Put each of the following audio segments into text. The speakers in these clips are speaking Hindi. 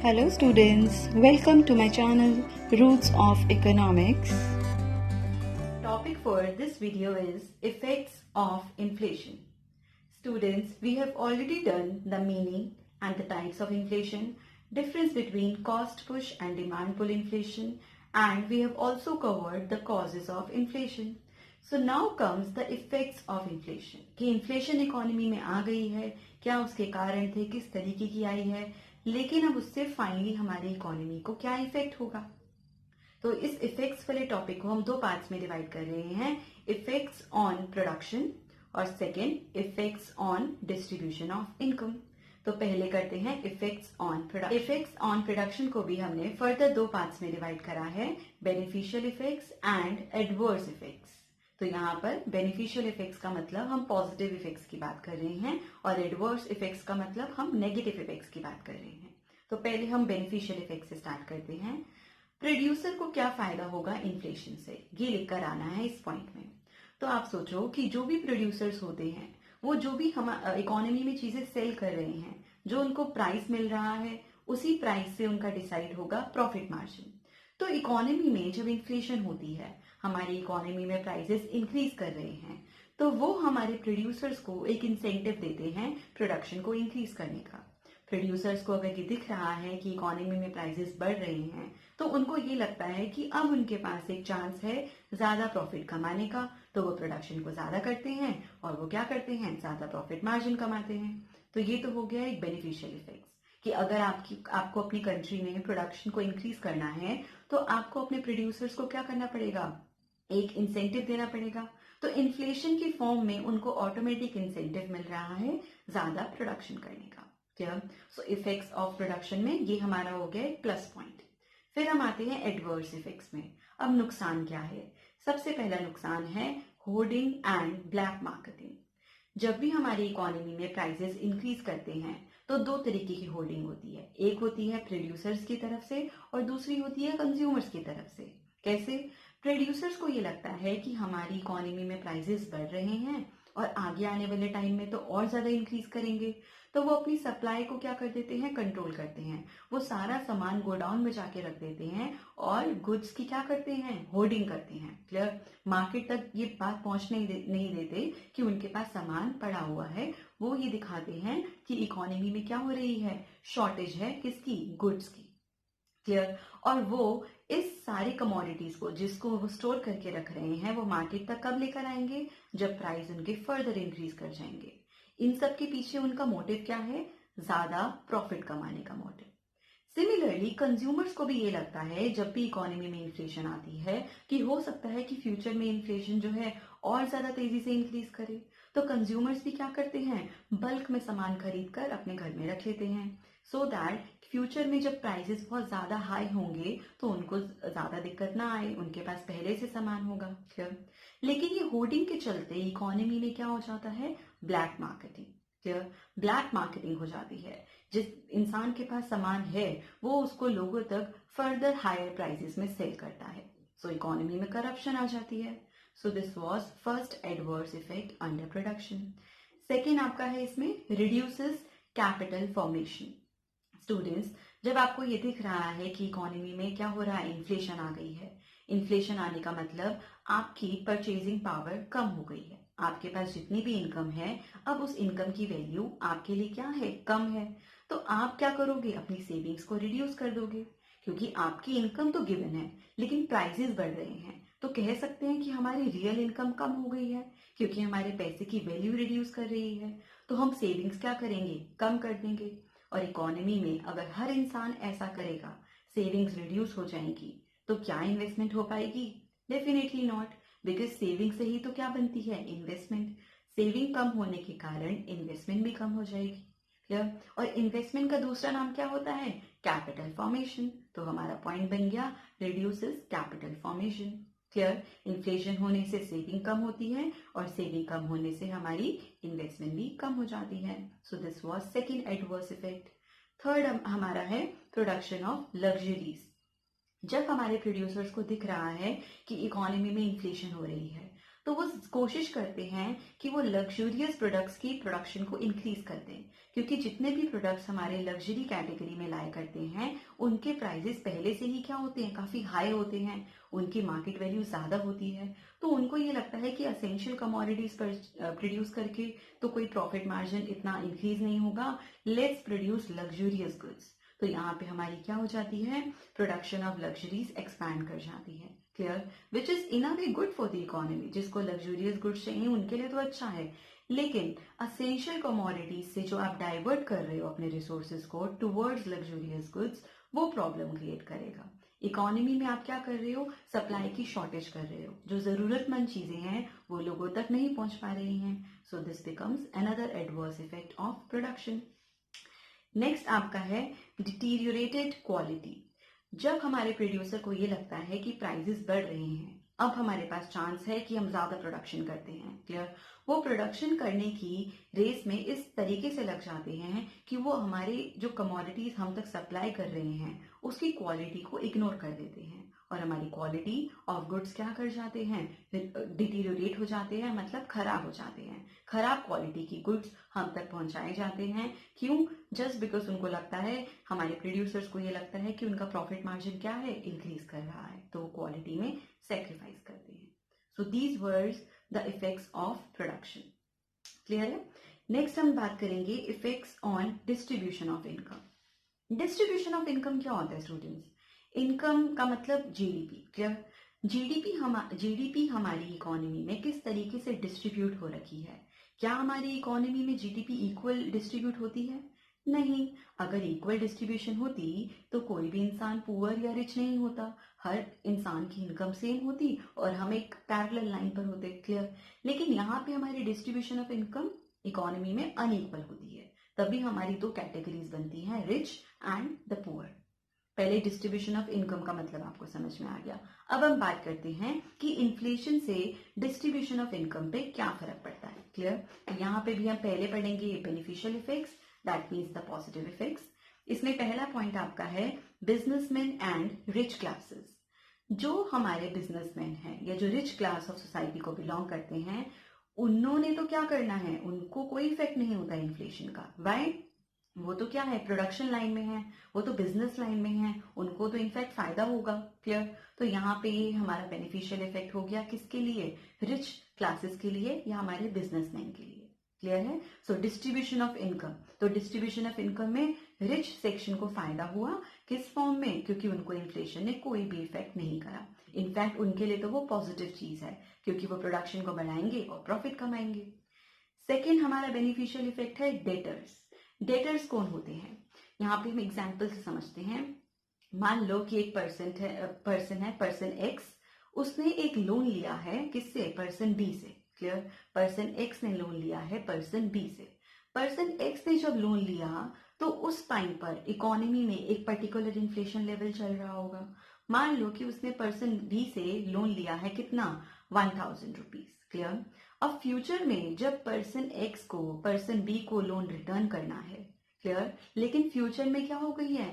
Hello students, welcome to my channel Roots of Economics. Topic for this video is effects of inflation. Students, we have already done the meaning and the types of inflation, difference between cost push and demand pull inflation, and we have also covered the causes of inflation. So now comes the effects of inflation. कि inflation economy में आ गई है, क्या उसके कारण थे, किस तरीके की आई है, लेकिन अब उससे फाइनली हमारी इकोनॉमी को क्या इफेक्ट होगा। तो इस इफेक्ट्स वाले टॉपिक को हम दो पार्ट्स में डिवाइड कर रहे हैं, इफेक्ट्स ऑन प्रोडक्शन और second effects on distribution of income. तो पहले करते हैं effects on production. Effects on production को भी हमने फर्दर दो पार्ट्स में डिवाइड करा है, beneficial effects and adverse effects. तो यहाँ पर बेनिफिशियल इफेक्ट्स का मतलब हम पॉजिटिव इफेक्ट्स की बात कर रहे हैं और एडवर्स इफेक्ट्स का मतलब हम नेगेटिव इफेक्ट्स की बात कर रहे हैं। तो पहले हम बेनिफिशियल इफेक्ट्स से स्टार्ट करते हैं। प्रोड्यूसर को क्या फायदा होगा इन्फ्लेशन से, ये लिखकर आना है इस पॉइंट में। तो आप सोचो कि जो भी प्रोड्यूसर्स होते हैं वो जो भी हम इकोनॉमी में चीजें सेल कर रहे हैं, जो उनको प्राइस मिल रहा है उसी प्राइस से उनका डिसाइड होगा प्रॉफिट मार्जिन। तो इकोनॉमी में जब इन्फ्लेशन होती है, हमारी इकोनॉमी में प्राइसेस इंक्रीज कर रहे हैं, तो वो हमारे प्रोड्यूसर्स को एक इंसेंटिव देते हैं प्रोडक्शन को इंक्रीज करने का। प्रोड्यूसर्स को अगर ये दिख रहा है कि इकोनॉमी में प्राइसेस बढ़ रहे हैं, तो उनको ये लगता है कि अब उनके पास एक चांस है ज्यादा प्रॉफिट कमाने का, तो वो प्रोडक्शन को ज्यादा करते हैं और वो क्या करते हैं, ज्यादा प्रॉफिट मार्जिन कमाते हैं। तो ये तो हो गया एक बेनिफिशियल इफेक्ट्स कि अगर आपको अपनी कंट्री में प्रोडक्शन को इंक्रीज करना है तो आपको अपने प्रोड्यूसर्स को क्या करना पड़ेगा, एक इंसेंटिव देना पड़ेगा। तो इन्फ्लेशन की फॉर्म में उनको ऑटोमेटिक इंसेंटिव मिल रहा है ज्यादा प्रोडक्शन करने का। Clear? So effects of production में ये हमारा हो गया प्लस पॉइंट। फिर हम आते हैं एडवर्स इफेक्ट्स में। अब नुकसान क्या है? सबसे पहला नुकसान है होर्डिंग एंड ब्लैक मार्केटिंग। जब भी हमारी इकोनॉमी में प्राइसेस इंक्रीज करते हैं तो दो तरीके की होर्डिंग होती है, एक होती है प्रोड्यूसर्स की तरफ से और दूसरी होती है कंज्यूमर्स की तरफ से। कैसे? प्रोड्यूसर्स को ये लगता है कि हमारी इकोनॉमी में प्राइसेस बढ़ रहे हैं और आगे आने वाले टाइम में तो और ज्यादा इंक्रीज करेंगे, तो वो अपनी सप्लाई को क्या कर देते हैं, कंट्रोल करते हैं। वो सारा सामान गोडाउन में जाके रख देते हैं और गुड्स की क्या करते हैं, होर्डिंग करते हैं। क्लियर? मार्केट तक ये बात पहुंचने नहीं देते कि उनके पास सामान पड़ा हुआ है। वो ये दिखाते हैं कि इकोनॉमी में क्या हो रही है, शॉर्टेज है, किसकी, गुड्स की। क्लियर? और वो इस सारी कमोडिटीज को जिसको वो स्टोर करके रख रहे हैं वो मार्केट तक कब लेकर आएंगे, जब प्राइस उनके फर्दर इंक्रीज कर जाएंगे। इन सब के पीछे उनका मोटिव क्या है, ज्यादा प्रॉफिट कमाने का मोटिव। सिमिलरली कंज्यूमर्स को भी ये लगता है जब भी इकोनॉमी में इन्फ्लेशन आती है कि हो सकता है कि फ्यूचर में इन्फ्लेशन जो है और ज्यादा तेजी से इंक्रीज करे, तो कंज्यूमर्स भी क्या करते हैं, बल्क में सामान खरीद कर अपने घर में रख लेते हैं, सो दैट फ्यूचर में जब प्राइसेस बहुत ज्यादा हाई होंगे तो उनको ज्यादा दिक्कत ना आए, उनके पास पहले से सामान होगा। क्लियर? लेकिन ये होर्डिंग के चलते इकोनॉमी में क्या हो जाता है, black marketing. Clear? Black marketing हो जाती है। जिस इंसान के पास सामान है वो उसको लोगों तक फर्दर हायर प्राइसेस में सेल करता है। सो इकोनॉमी में करप्शन आ जाती है। So this was first adverse effect under production. Second आपका है इसमें रिड्यूसेस कैपिटल फॉर्मेशन। स्टूडेंट्स, जब आपको ये दिख रहा है कि इकोनॉमी में क्या हो रहा है, इन्फ्लेशन आ गई है, इन्फ्लेशन आने का मतलब आपकी परचेजिंग पावर कम हो गई है, आपके पास जितनी भी इनकम है अब उस इनकम की वैल्यू आपके लिए क्या है, कम है। तो आप क्या करोगे, अपनी सेविंग्स को रिड्यूस कर दोगे, क्योंकि आपकी इनकम तो गिवन है लेकिन प्राइसेस बढ़ रहे हैं। तो कह सकते हैं कि हमारी रियल इनकम कम हो गई है क्योंकि हमारे पैसे की वैल्यू रिड्यूस कर रही है। तो हम सेविंग्स क्या करेंगे, कम कर देंगे। और इकोनॉमी में अगर हर इंसान ऐसा करेगा, सेविंग्स रिड्यूस हो जाएंगी, तो क्या इन्वेस्टमेंट हो पाएगी? डेफिनेटली नॉट, बिकॉज सेविंग से ही तो क्या बनती है, इन्वेस्टमेंट। सेविंग कम होने के कारण इन्वेस्टमेंट भी कम हो जाएगी। क्लियर? और इन्वेस्टमेंट का दूसरा नाम क्या होता है, कैपिटल फॉर्मेशन। तो हमारा पॉइंट बन गया reduces capital formation. Clear? Inflation होने से सेविंग कम होती है और सेविंग कम होने से हमारी इन्वेस्टमेंट भी कम हो जाती है। So this was second adverse effect. Third हमारा है प्रोडक्शन ऑफ लग्जरीज। जब हमारे प्रोड्यूसर्स को दिख रहा है कि इकोनॉमी में इन्फ्लेशन हो रही है, तो वो कोशिश करते हैं कि वो लग्जूरियस प्रोडक्ट्स की प्रोडक्शन को इंक्रीज कर दें, क्योंकि जितने भी प्रोडक्ट्स हमारे लग्जरी कैटेगरी में लाया करते हैं उनके प्राइसेस पहले से ही क्या होते हैं, काफी हाई होते हैं, उनकी मार्केट वैल्यू ज्यादा होती है। तो उनको ये लगता है कि असेंशियल कमोडिटीज पर प्रोड्यूस करके तो कोई प्रॉफिट मार्जिन इतना इंक्रीज नहीं होगा, लेट्स प्रोड्यूस लग्जूरियस गुड्स। तो यहाँ पे हमारी क्या हो जाती है, प्रोडक्शन ऑफ लग्जरीज एक्सपैंड कर जाती है। Clear? Which is in a way good for the economy. जिसको लग्जूरियस गुड्स चाहिए उनके लिए तो अच्छा है, लेकिन असेंशियल कमोडिटीज से जो आप डाइवर्ट कर रहे हो अपने रिसोर्सेज को टुवर्ड्स लग्जूरियस गुड्स, वो प्रॉब्लम क्रिएट करेगा। इकोनॉमी में आप क्या कर रहे हो, सप्लाई की शॉर्टेज कर रहे हो, जो जरूरतमंद चीजें हैं वो लोगों तक नहीं पहुंच पा रही हैं। सो this becomes another adverse effect of production. Next आपका है डिटीरियोरेटेड क्वालिटी। जब हमारे प्रोड्यूसर को ये लगता है कि प्राइसेस बढ़ रहे हैं, अब हमारे पास चांस है कि हम ज्यादा प्रोडक्शन करते हैं। क्लियर? वो प्रोडक्शन करने की रेस में इस तरीके से लग जाते हैं कि वो हमारे जो कमोडिटीज हम तक सप्लाई कर रहे हैं उसकी क्वालिटी को इग्नोर कर देते हैं, और हमारी क्वालिटी ऑफ गुड्स क्या कर जाते हैं, डिटीरियोरेट हो जाते हैं, मतलब खराब हो जाते हैं। खराब क्वालिटी की गुड्स हम तक पहुंचाए जाते हैं। क्यों? जस्ट बिकॉज उनको लगता है, हमारे प्रोड्यूसर्स को ये लगता है कि उनका प्रॉफिट मार्जिन क्या है, इंक्रीज कर रहा है, तो वो क्वालिटी में सेक्रीफाइस करते हैं। So these were the effects of production. Clear है? नेक्स्ट हम बात करेंगे effects on distribution of income. Distribution of income क्या होता है स्टूडेंट्स? इनकम का मतलब जीडीपी। क्लियर? जीडीपी हमारी इकोनॉमी में किस तरीके से डिस्ट्रीब्यूट हो रखी है। क्या हमारी इकोनॉमी में जीडीपी इक्वल डिस्ट्रीब्यूट होती है? नहीं। अगर इक्वल डिस्ट्रीब्यूशन होती तो कोई भी इंसान पुअर या रिच नहीं होता, हर इंसान की इनकम सेम होती और हम एक पैरेलल लाइन पर होते। क्लियर? लेकिन यहाँ पे हमारी डिस्ट्रीब्यूशन ऑफ इनकम इकोनॉमी में अनइक्वल होती है, तभी हमारी दो कैटेगरीज बनती हैं, रिच एंड द पुअर। पहले डिस्ट्रीब्यूशन ऑफ इनकम का मतलब आपको समझ में आ गया। अब हम बात करते हैं कि इन्फ्लेशन से डिस्ट्रीब्यूशन ऑफ इनकम पे क्या फर्क पड़ता है। क्लियर? तो यहाँ पे भी हम पहले पढ़ेंगे beneficial effects, that means the positive effects. इसमें पहला पॉइंट आपका है बिजनेसमैन एंड रिच क्लासेस। जो हमारे बिजनेसमैन हैं या जो रिच क्लास ऑफ सोसाइटी को बिलोंग करते हैं, उन्होंने तो क्या करना है, उनको कोई इफेक्ट नहीं होता इन्फ्लेशन का। वाई? वो तो क्या है, प्रोडक्शन लाइन में है, वो तो बिजनेस लाइन में है, उनको तो इनफैक्ट फायदा होगा। क्लियर? तो यहाँ पे ये हमारा बेनिफिशियल इफेक्ट हो गया, किसके लिए, रिच क्लासेस के लिए या हमारे बिजनेसमैन के लिए। क्लियर है? सो डिस्ट्रीब्यूशन ऑफ इनकम, तो डिस्ट्रीब्यूशन ऑफ इनकम में रिच सेक्शन को फायदा हुआ, किस फॉर्म में, क्योंकि उनको इन्फ्लेशन ने कोई भी इफेक्ट नहीं करा। इनफैक्ट उनके लिए तो वो पॉजिटिव चीज है, क्योंकि वो प्रोडक्शन को बढ़ाएंगे और प्रॉफिट कमाएंगे। सेकेंड हमारा बेनिफिशियल इफेक्ट है डेटर्स। डेटर्स कौन होते हैं, यहाँ पे हम एग्जाम्पल से समझते हैं। मान लो कि एक पर्सन एक्स, उसने एक लोन लिया है, किससे, पर्सन बी से। क्लियर? पर्सन एक्स ने लोन लिया है पर्सन बी से। पर्सन एक्स ने जब लोन लिया तो उस टाइम पर इकोनॉमी में एक पर्टिकुलर इन्फ्लेशन लेवल चल रहा होगा। मान लो कि उसने पर्सन बी से लोन लिया है, कितना, 1000 रुपीज। क्लियर? अब फ्यूचर में जब पर्सन एक्स को पर्सन बी को लोन रिटर्न करना है, क्लियर, लेकिन फ्यूचर में क्या हो गई है,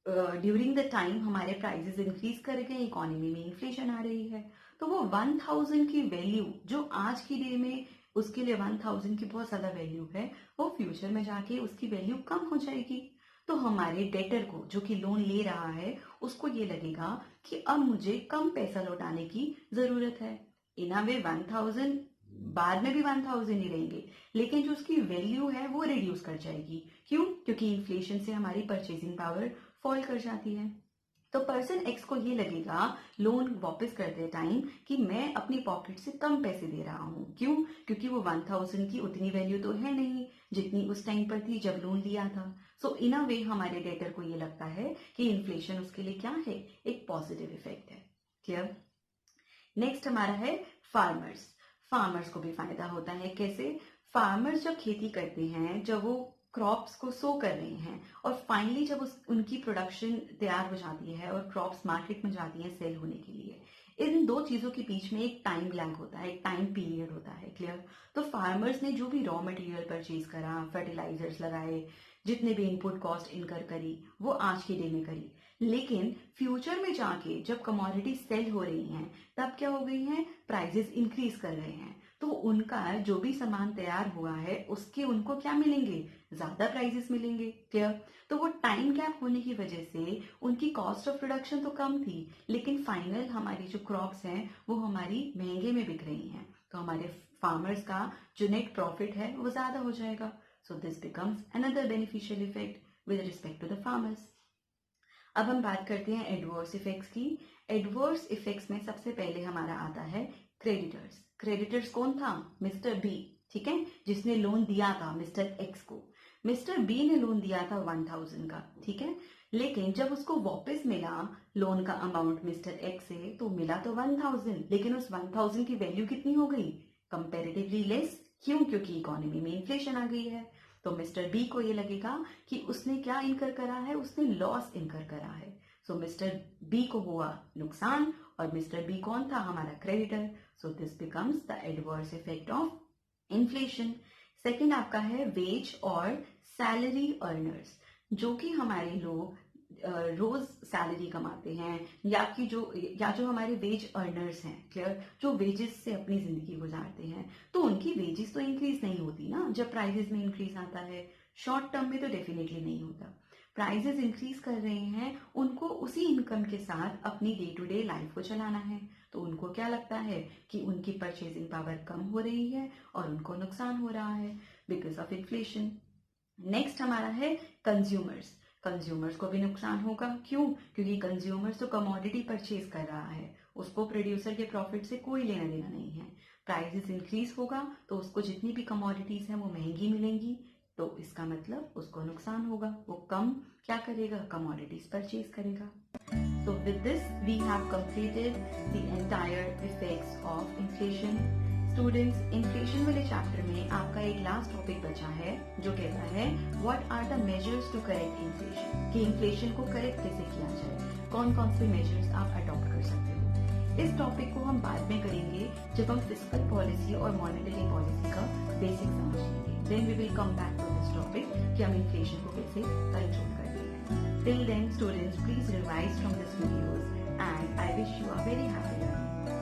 ड्यूरिंग द टाइम हमारे प्राइसेस इंक्रीज कर गए, इकोनॉमी में इन्फ्लेशन आ रही है, तो वो 1000 की वैल्यू जो आज की डे में उसके लिए 1000 की बहुत ज्यादा वैल्यू है, वो फ्यूचर में जाके उसकी वैल्यू कम हो जाएगी। तो हमारे डेटर को, जो कि लोन ले रहा है, उसको ये लगेगा कि अब मुझे कम पैसा लौटाने की जरूरत है। इन अ वे 1000 बाद में भी 1000 ही रहेंगे, लेकिन जो उसकी वैल्यू है वो रिड्यूस कर जाएगी। क्यों? क्योंकि इन्फ्लेशन से हमारी परचेजिंग पावर फॉल कर जाती है। तो पर्सन एक्स को ये लगेगा लोन वापस करते टाइम कि मैं अपनी पॉकेट से कम पैसे दे रहा हूं। क्यों? क्योंकि वो 1000 की उतनी वैल्यू तो है नहीं जितनी उस टाइम पर थी जब लोन लिया था। सो इन अ वे हमारे डेटर को ये लगता है कि इन्फ्लेशन उसके लिए क्या है, एक पॉजिटिव इफेक्ट है। क्लियर? नेक्स्ट हमारा है फार्मर्स। फार्मर्स को भी फायदा होता है। कैसे? फार्मर्स जब खेती करते हैं, जब वो क्रॉप्स को सो कर रहे हैं और फाइनली जब उनकी प्रोडक्शन तैयार हो जाती है और क्रॉप्स मार्केट में जाती हैं सेल होने के लिए, इन दो चीजों के बीच में एक टाइम लैग होता है, एक टाइम पीरियड होता है। क्लियर? तो फार्मर्स ने जो भी रॉ मटेरियल परचेज करा, फर्टिलाइजर्स लगाए, जितने भी इनपुट कॉस्ट इनकर करी, वो आज के डे में करी। लेकिन फ्यूचर में जाके जब कमोडिटी सेल हो रही हैं, तब क्या हो गई हैं? प्राइसेस इंक्रीज कर रहे हैं। तो उनका जो भी सामान तैयार हुआ है उसके उनको क्या मिलेंगे? ज्यादा प्राइसेस मिलेंगे। क्लियर? तो वो टाइम गैप होने की वजह से उनकी कॉस्ट ऑफ प्रोडक्शन तो कम थी, लेकिन फाइनल हमारी जो क्रॉप्स हैं वो हमारी महंगे में बिक रही हैं। तो हमारे फार्मर्स का जो नेट प्रॉफिट है वो ज्यादा हो जाएगा। So this becomes another beneficial effect with respect to the farmers. अब हम बात करते हैं एडवर्स इफेक्ट्स की। एडवर्स इफेक्ट्स में सबसे पहले हमारा आता है क्रेडिटर्स। क्रेडिटर्स कौन था? मिस्टर बी, ठीक है, जिसने लोन दिया था मिस्टर एक्स को। मिस्टर बी ने लोन दिया था 1000 का, ठीक है, लेकिन जब उसको वापस मिला लोन का अमाउंट मिस्टर एक्स से, तो मिला तो 1000, लेकिन उस 1000 की वैल्यू कितनी हो गई? Comparatively less. क्यों? क्योंकि इकोनॉमी में इन्फ्लेशन आ गई है। तो मिस्टर बी को ये लगेगा कि उसने क्या इनकर करा है? उसने लॉस इनकर करा है। सो मिस्टर बी को हुआ नुकसान, और मिस्टर बी कौन था? हमारा creditor. So this becomes the adverse effect of inflation. Second आपका है वेज और सैलरी अर्नर्स, जो कि हमारे लोग रोज सैलरी कमाते हैं, या जो हमारे वेज अर्नर्स हैं, क्लियर, जो वेजेस से अपनी जिंदगी गुजारते हैं, तो उनकी वेजेस तो इंक्रीज नहीं होती ना जब प्राइसेस में इंक्रीज आता है। शॉर्ट टर्म में तो डेफिनेटली नहीं होता। प्राइसेस इंक्रीज कर रहे हैं, उनको उसी इनकम के साथ अपनी डे टू डे लाइफ को चलाना है, तो उनको क्या लगता है कि उनकी परचेजिंग पावर कम हो रही है और उनको नुकसान हो रहा है बिकॉज ऑफ इन्फ्लेशन। नेक्स्ट हमारा है कंज्यूमर्स। कंज्यूमर्स को भी नुकसान होगा। क्यों? क्योंकि कंज्यूमर्स तो कमोडिटी परचेज कर रहा है, उसको प्रोड्यूसर के प्रॉफिट से कोई लेना देना नहीं है। प्राइसेस इंक्रीज होगा तो उसको जितनी भी कमोडिटीज हैं वो महंगी मिलेंगी, तो इसका मतलब उसको नुकसान होगा, वो कम क्या करेगा? कमोडिटीज परचेज करेगा। So with this we have completed the entire effects of inflation. Students, inflation वाले चैप्टर में आपका एक लास्ट टॉपिक बचा है जो कहता है what are the measures to correct inflation, कि इन्फ्लेशन को करेक्ट कैसे किया जाए, कौन कौन से मेजर्स आप अडॉप्ट कर सकते हो। इस टॉपिक को हम बाद में करेंगे जब हम फिस्कल पॉलिसी और मॉनेटरी पॉलिसी का बेसिक समझ लेंगे। Then we will come back to this topic कि हम इन्फ्लेशन को कैसे कंट्रोल करते हैं। Till then, students, please revise from this videos and I wish you a very happy learning.